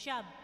शब्द।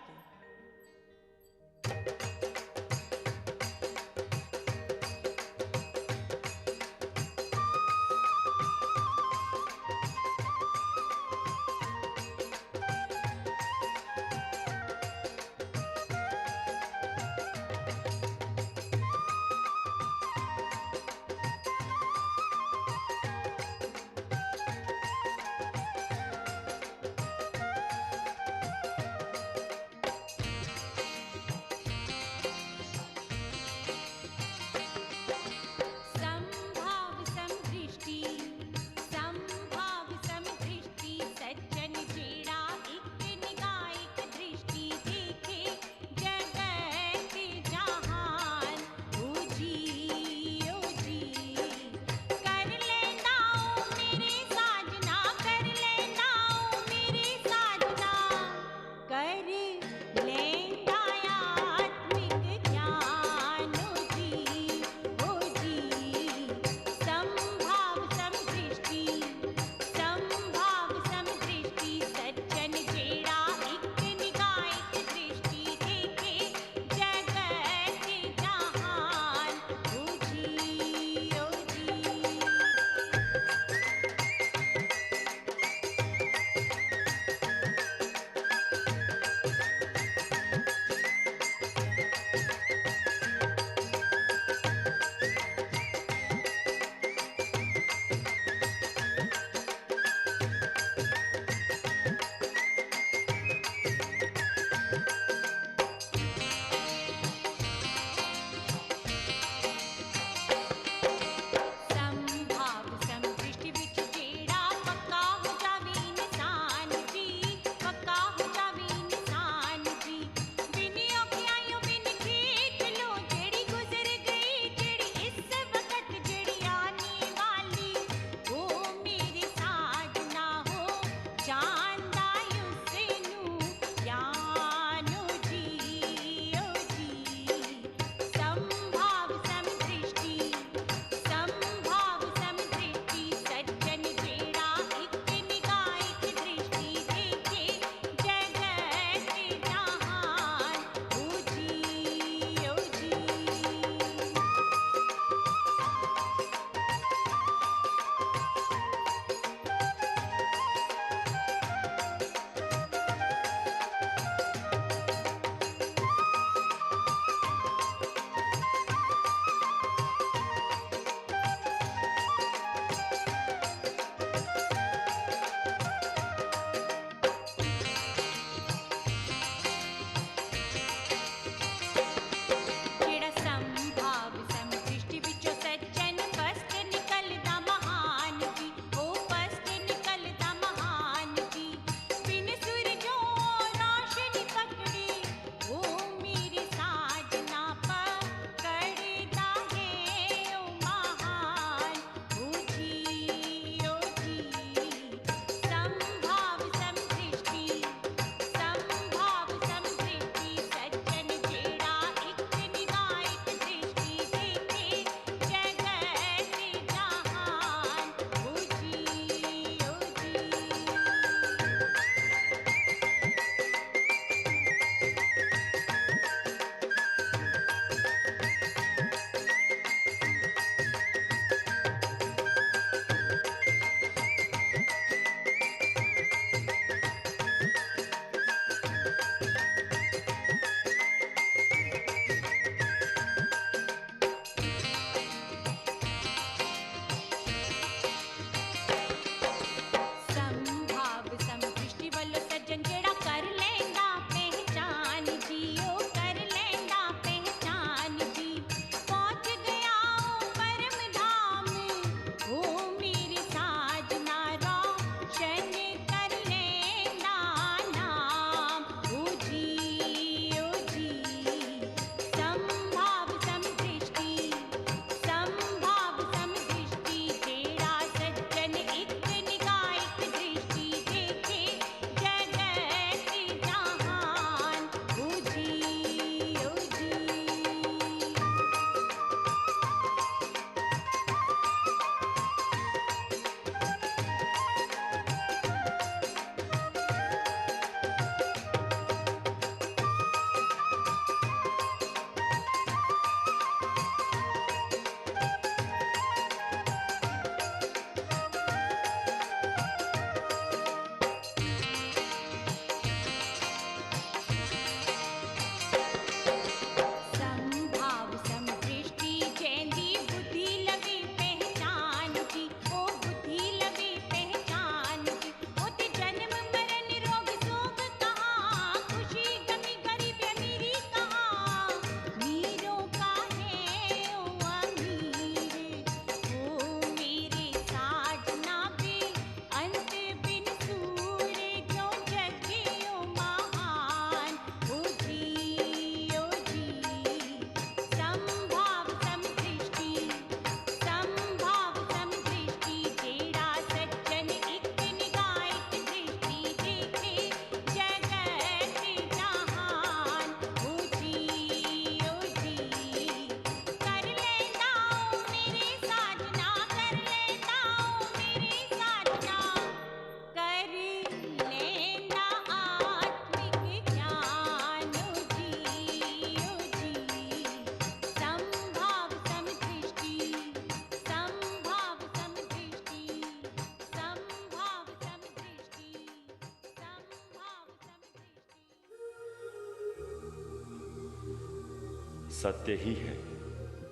सत्य ही है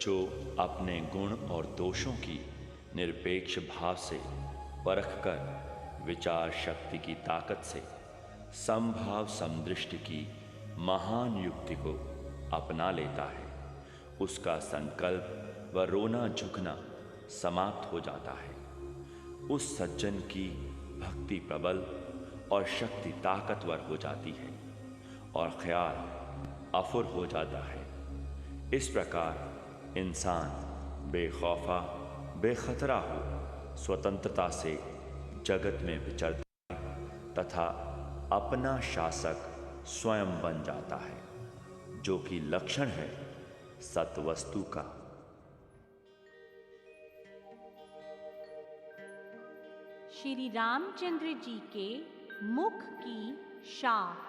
जो अपने गुण और दोषों की निरपेक्ष भाव से परखकर विचार शक्ति की ताकत से समभाव समदृष्टि की महान युक्ति को अपना लेता है। उसका संकल्प व रोना झुकना समाप्त हो जाता है। उस सज्जन की भक्ति प्रबल और शक्ति ताकतवर हो जाती है और ख्याल अफुर हो जाता है। इस प्रकार इंसान बेखौफा बेखतरा हो स्वतंत्रता से जगत में विचरता है तथा अपना शासक स्वयं बन जाता है, जो कि लक्षण है सत्वस्तु का। श्री रामचंद्र जी के मुख की शाख।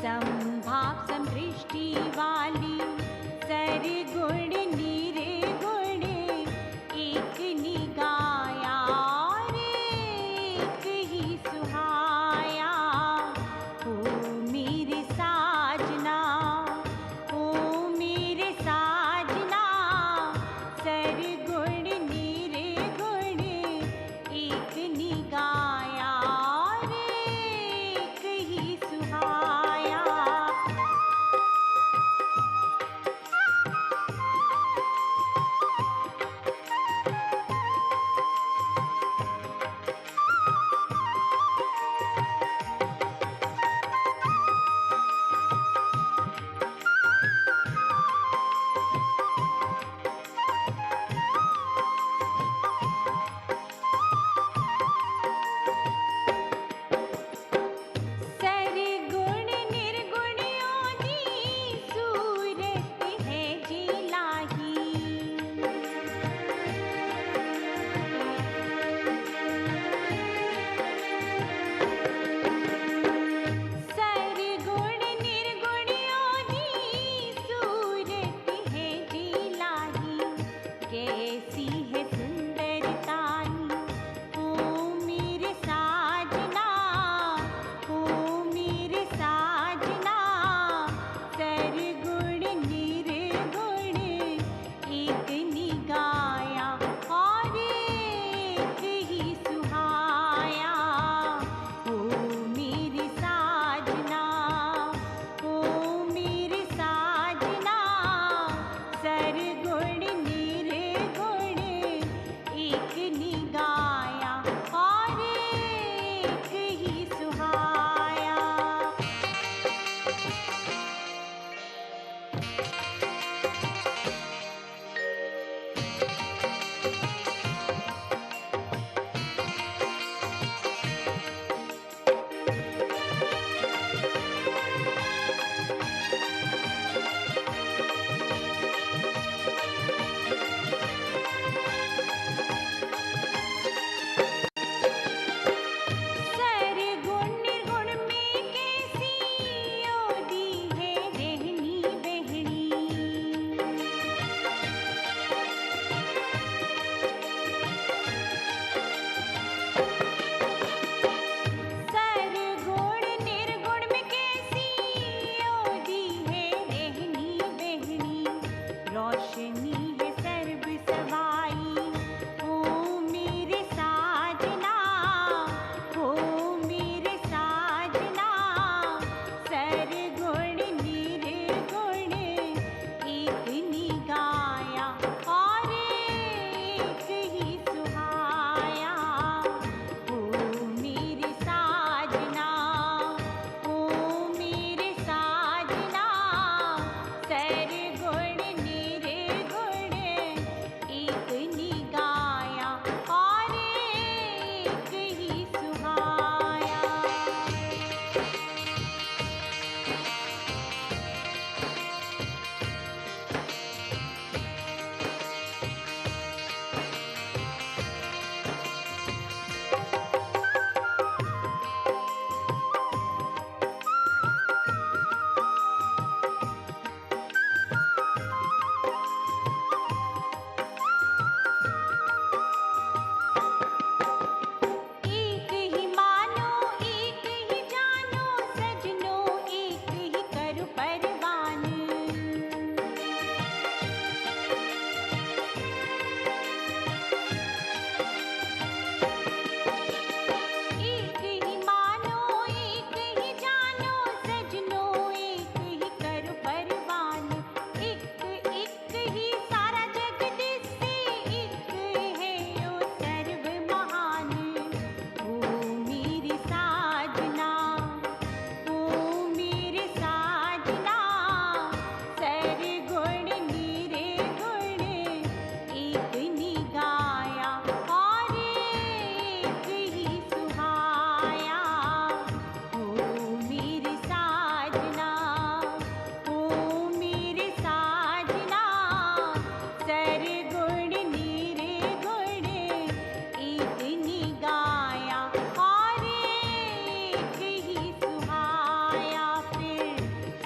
समभाव समदृष्टि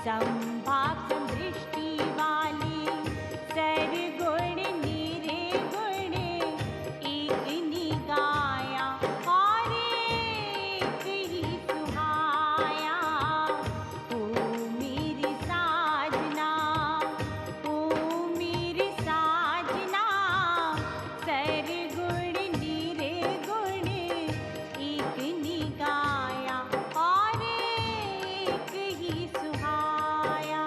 संभाव समदृष्टि वाली सरगुण निर्गुण एक निगाया और एक ही सुहाया। ओ मेरी साजना, ओ मेरी साजना, सरगुण निर्गुण एक निगाया और एक ही सुहाया।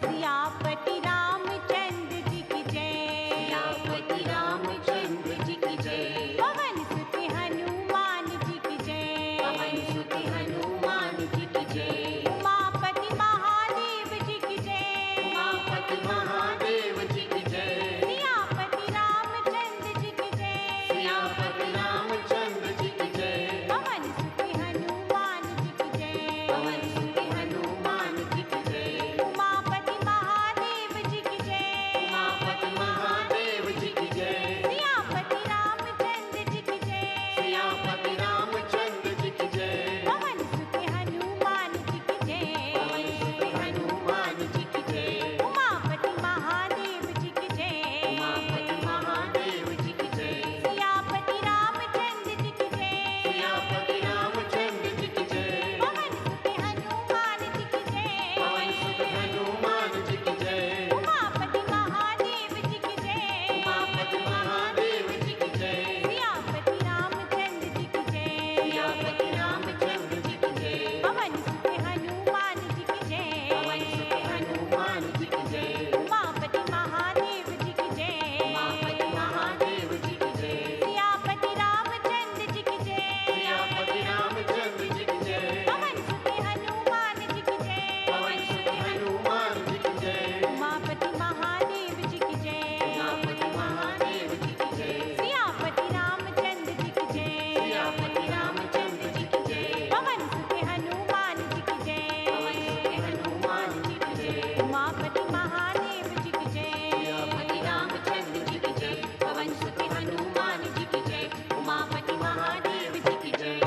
सियापति रामचंद्र जी की जय, सियापति रामचंद्र जी की जय, पवन सुत हनुमान जी की जय, पवन सुत हनुमान जी की जय, उमापति महादेव जी की जय, उमापति महादेव जी की जय, सियापति रामचंद्र जी की जय, सियापति रामचंद्र जी की जय, पवन सुत हनुमान जी की जय, पवन सुत हनुमान जी की जय, उमापति महादेव जी की जय, उमापति महादेव जी की जय, सियापति रामचंद्र जी की जय, सियापति रामचंद्र जी की जय, पवन सुत हनुमान जी की जय, पवन सुत हनुमान जी की जय, उमापति महादेव जी की जय, उमापति महादेव जी की जय, सियापति रामचंद्र जी की जय, सियापति रामचंद्र जी की जय, पवन सुत हनुमान जी की जय, पवन सुत हनुमान जी की जय, उमापति महादेव जी की जय, उमापति महादेव जी की जय, सियापति रामचंद्र जी की जय, सियापति रामचंद्र जी की जय, पवन सुत हनुमान जी की जय, पवन सुत हनुमान जी की जय, उमापति महादेव जी की जय, उमापति महादेव जी की जय, सियापति रामचंद्र जी की जय, सियापति रामचंद्र जी की जय, पवन सुत हनुमान जी की जय, पवन सुत हनुमान जी की जय, उमापति महादेव जी की जय, उमापति महादेव जी की जय, सियापति रामचंद्र जी की जय, सियापति रामचंद्र जी की जय, पवन सुत हनुमान जी की जय, पवन सुत हनुमान जी की जय, उमापति महादेव जी की जय, सियापति रामचंद्र जी की जय, पवन सुत हनुमान जी की जय, उमापति महादेव जी की जय।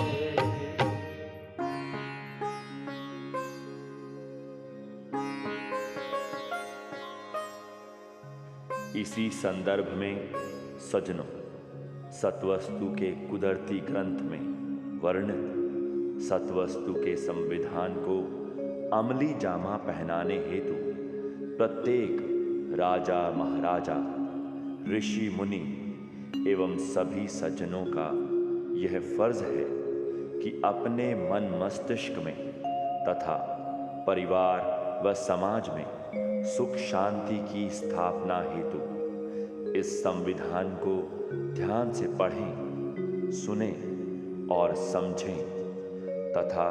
इसी संदर्भ में सज्जनों, सत्वस्तु के कुदरती ग्रंथ में वर्णित सत्वस्तु के संविधान को अमली जामा पहनाने हेतु प्रत्येक राजा महाराजा, ऋषि मुनि एवं सभी सज्जनों का यह फर्ज है कि अपने मन मस्तिष्क में तथा परिवार व समाज में सुख शांति की स्थापना हेतु इस संविधान को ध्यान से पढ़ें, सुनें और समझें तथा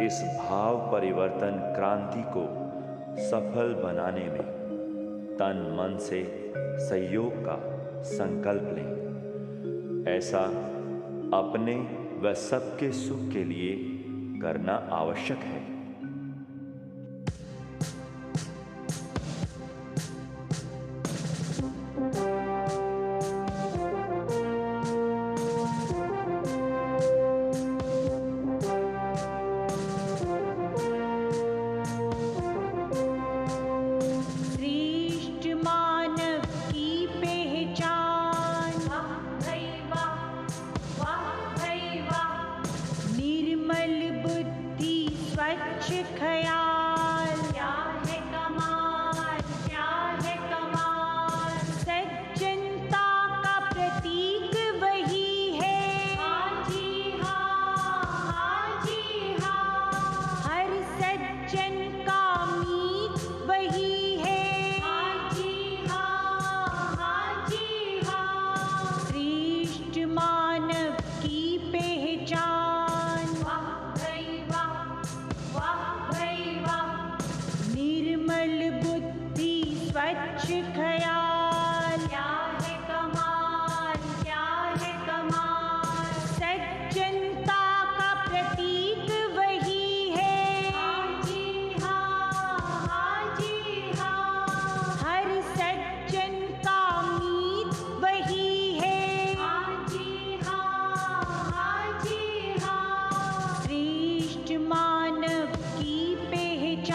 इस भाव परिवर्तन क्रांति को सफल बनाने में तन मन से सहयोग का संकल्प लें। ऐसा अपने व सबके सुख के लिए करना आवश्यक है। श्रेष्ठ मानव की पहचान, वाह भई वाह, वाह भई वाह, निर्मल बुद्धि स्वच्छ ख्याल, क्या है कमाल, क्या है कमाल, सज्जनता का प्रतीक वही है, हाँ जी हाँ, हाँ जी हाँ, हर सज्जन का मीत वही है, हाँ जी हाँ, हाँ जी हाँ, श्रेष्ठ मानव की पहचान, वाह भई वाह, वाह भई वाह, निर्मल बुद्धि स्वच्छ ख्याल, क्या है कमाल, क्या है कमाल, सज्जनता का प्रतीक वही है, हाँ जी हाँ, हाँ जी हाँ, हर सज्जन का मीत वही है, हाँ जी हाँ, हाँ जी हाँ, श्रेष्ठ मानव की पहचान।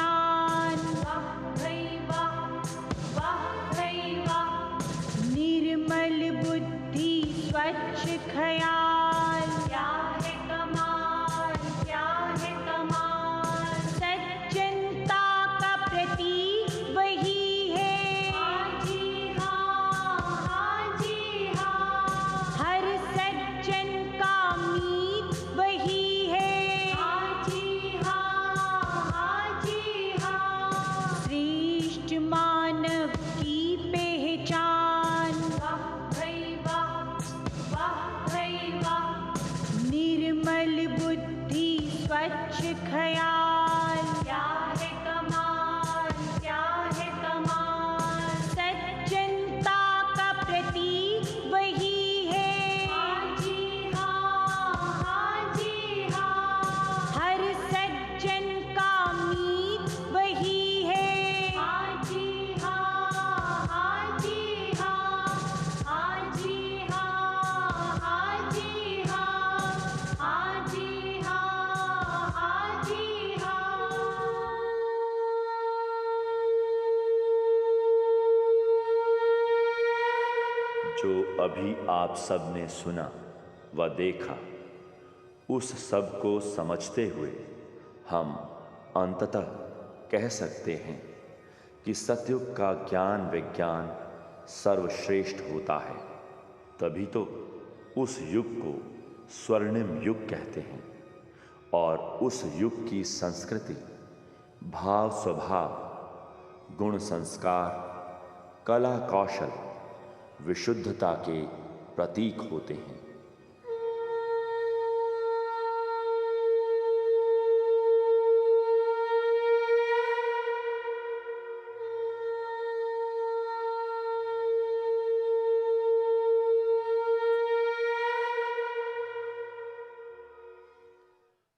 ख्याल। क्या है कमाल, क्या है कमाल। सज्जनता का प्रतीक वही है। हाँ जी हाँ, हाँ जी हाँ। हर सज्जन का मीत वही है। हाँ जी हाँ, हाँ जी हाँ। हाँ जी हाँ, हाँ जी हाँ। हाँ जी हाँ, हाँ जी हाँ। जो अभी आप सब ने सुना व देखा, उस सब को समझते हुए हम अंततः कह सकते हैं कि सतयुग का ज्ञान विज्ञान सर्वश्रेष्ठ होता है। तभी तो उस युग को स्वर्णिम युग कहते हैं और उस युग की संस्कृति, भाव स्वभाव, गुण संस्कार, कला कौशल, विशुद्धता के प्रतीक होते हैं।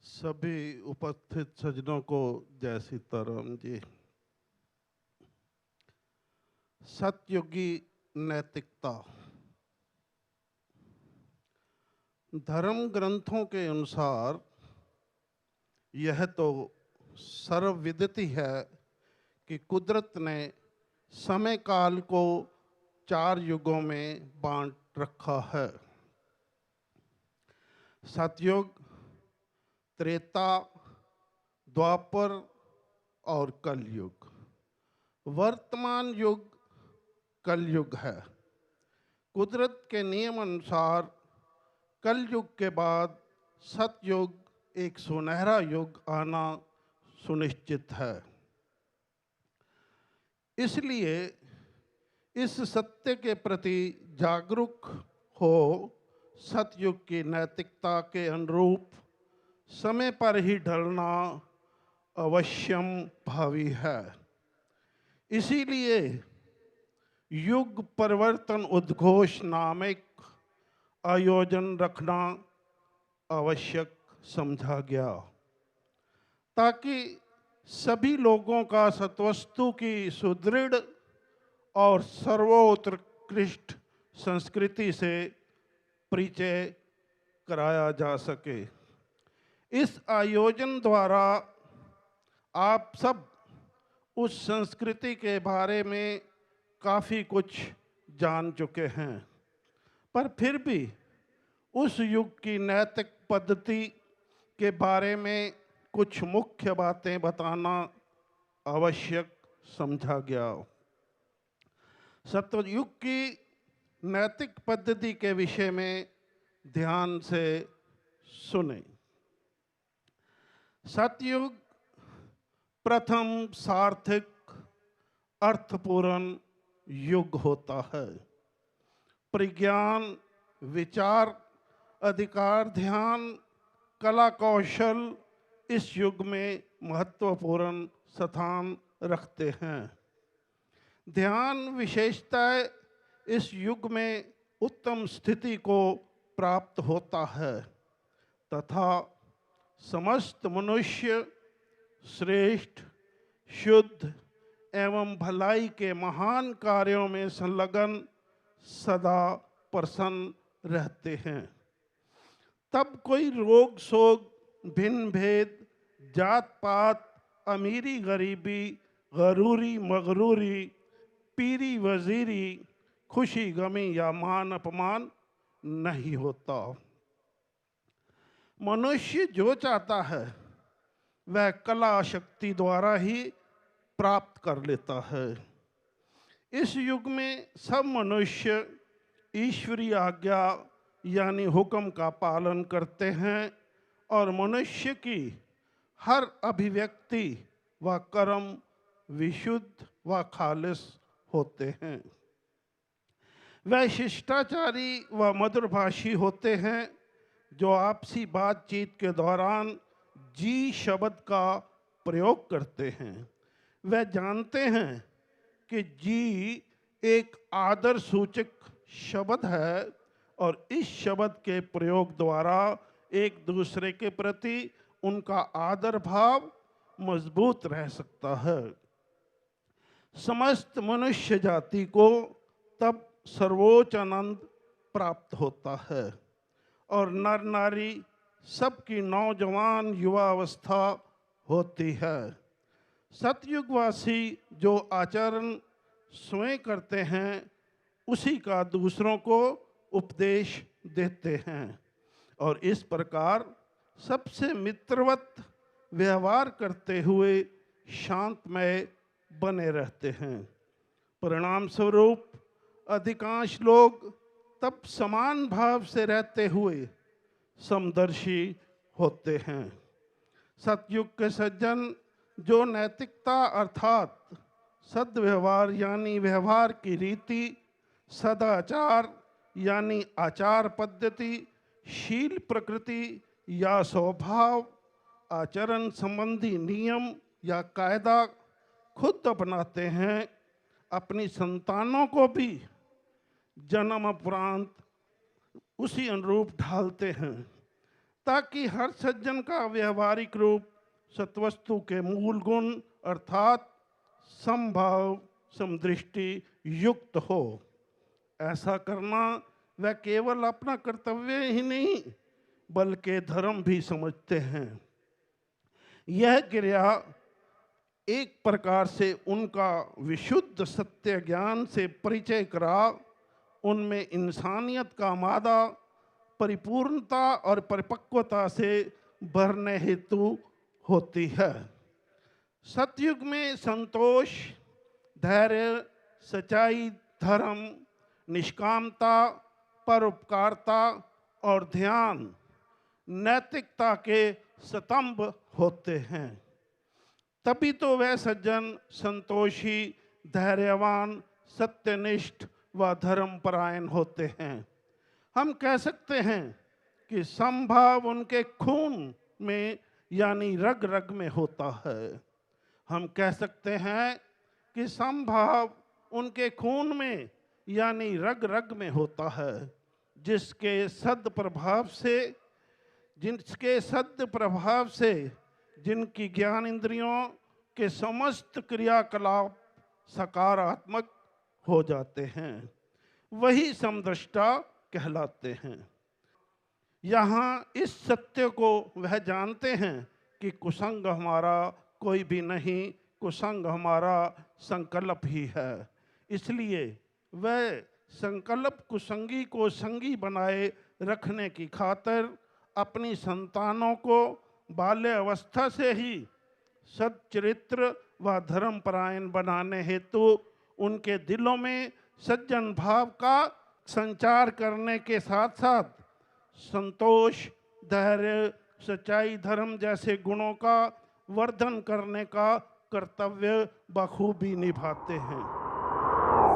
सभी उपस्थित सज्जनों को जय सीताराम जी। सतयुगी नैतिकता। धर्म ग्रंथों के अनुसार यह तो सर्वविदित ही है कि कुदरत ने समय काल को 4 युगों में बांट रखा है। सतयुग, त्रेता, द्वापर और कलयुग। वर्तमान युग कलयुग है। कुदरत के नियम अनुसार कलयुग के बाद सतयुग एक सुनहरा युग आना सुनिश्चित है। इसलिए इस सत्य के प्रति जागरूक हो सतयुग की नैतिकता के अनुरूप समय पर ही ढलना अवश्यम भावी है। इसीलिए युग परिवर्तन उद्घोष नामक आयोजन रखना आवश्यक समझा गया, ताकि सभी लोगों का सत्वस्तु की सुदृढ़ और सर्वोत्कृष्ट संस्कृति से परिचय कराया जा सके। इस आयोजन द्वारा आप सब उस संस्कृति के बारे में काफ़ी कुछ जान चुके हैं, पर फिर भी उस युग की नैतिक पद्धति के बारे में कुछ मुख्य बातें बताना आवश्यक समझा गया। सतयुग की नैतिक पद्धति के विषय में ध्यान से सुने। सतयुग प्रथम सार्थक अर्थपूर्ण युग होता है। प्रज्ञान, विचार, अधिकार, ध्यान, कला कौशल इस युग में महत्वपूर्ण स्थान रखते हैं। ध्यान विशेषतः इस युग में उत्तम स्थिति को प्राप्त होता है तथा समस्त मनुष्य श्रेष्ठ, शुद्ध एवं भलाई के महान कार्यों में संलग्न सदा प्रसन्न रहते हैं। तब कोई रोग शोक, भिन्न भेद, जात पात, अमीरी गरीबी, गरूरी मगरूरी, पीरी वजीरी, खुशी गमी या मान अपमान नहीं होता। मनुष्य जो चाहता है वह कला शक्ति द्वारा ही प्राप्त कर लेता है। इस युग में सब मनुष्य ईश्वरीय आज्ञा यानी हुक्म का पालन करते हैं और मनुष्य की हर अभिव्यक्ति व कर्म विशुद्ध व खालिस होते हैं। वह शिष्टाचारी व मधुरभाषी होते हैं जो आपसी बातचीत के दौरान जी शब्द का प्रयोग करते हैं। वह जानते हैं कि जी एक आदर सूचक शब्द है और इस शब्द के प्रयोग द्वारा एक दूसरे के प्रति उनका आदर भाव मजबूत रह सकता है। समस्त मनुष्य जाति को तब सर्वोच्च आनंद प्राप्त होता है और नर नारी सबकी नौजवान युवावस्था होती है। सतयुगवासी जो आचरण स्वयं करते हैं उसी का दूसरों को उपदेश देते हैं और इस प्रकार सबसे मित्रवत व्यवहार करते हुए शांतमय बने रहते हैं। परिणाम स्वरूप अधिकांश लोग तब समान भाव से रहते हुए समदर्शी होते हैं। सतयुग के सज्जन जो नैतिकता अर्थात सद्व्यवहार यानी व्यवहार की रीति, सदाचार यानी आचार पद्धति, शील प्रकृति या स्वभाव, आचरण संबंधी नियम या कायदा खुद अपनाते हैं, अपनी संतानों को भी जन्म उपरांत उसी अनुरूप ढालते हैं ताकि हर सज्जन का व्यवहारिक रूप सत्वस्तु के मूल गुण अर्थात समभाव समदृष्टि युक्त हो। ऐसा करना वह केवल अपना कर्तव्य ही नहीं बल्कि धर्म भी समझते हैं। यह क्रिया एक प्रकार से उनका विशुद्ध सत्य ज्ञान से परिचय करा उनमें इंसानियत का मादा परिपूर्णता और परिपक्वता से भरने हेतु होती है। सतयुग में संतोष, धैर्य, सच्चाई, धर्म, निष्कामता, परोपकारता और ध्यान नैतिकता के स्तंभ होते हैं। तभी तो वह सज्जन संतोषी, धैर्यवान, सत्यनिष्ठ व धर्मपरायण होते हैं। हम कह सकते हैं कि समभाव उनके खून में यानी रग रग में होता है। हम कह सकते हैं कि समभाव उनके खून में यानी रग रग में होता है, जिसके सद प्रभाव से जिनकी ज्ञान इंद्रियों के समस्त क्रियाकलाप सकारात्मक हो जाते हैं, वही समदृष्टा कहलाते हैं। यहाँ इस सत्य को वह जानते हैं कि कुसंग हमारा कोई भी नहीं, कुसंग हमारा संकल्प ही है। इसलिए वह संकल्प कुसंगी को संगी बनाए रखने की खातिर अपनी संतानों को बाल्य अवस्था से ही सच्चरित्र व धर्मपरायण बनाने हेतु उनके दिलों में सज्जन भाव का संचार करने के साथ साथ संतोष, धैर्य, सच्चाई, धर्म जैसे गुणों का वर्धन करने का कर्तव्य बखूबी निभाते हैं।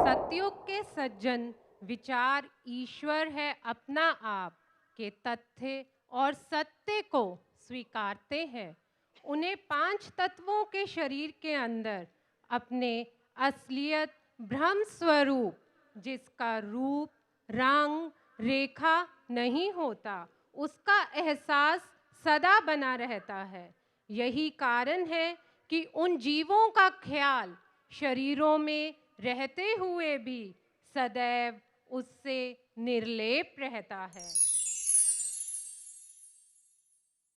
सतयुग के सज्जन विचार ईश्वर है अपना आप के तथ्य और सत्य को स्वीकारते हैं। उन्हें 5 तत्वों के शरीर के अंदर अपने असलियत ब्रह्म स्वरूप, जिसका रूप, रंग, रेखा नहीं होता, उसका एहसास सदा बना रहता है। यही कारण है कि उन जीवों का ख्याल शरीरों में रहते हुए भी सदैव उससे निर्लेप रहता है।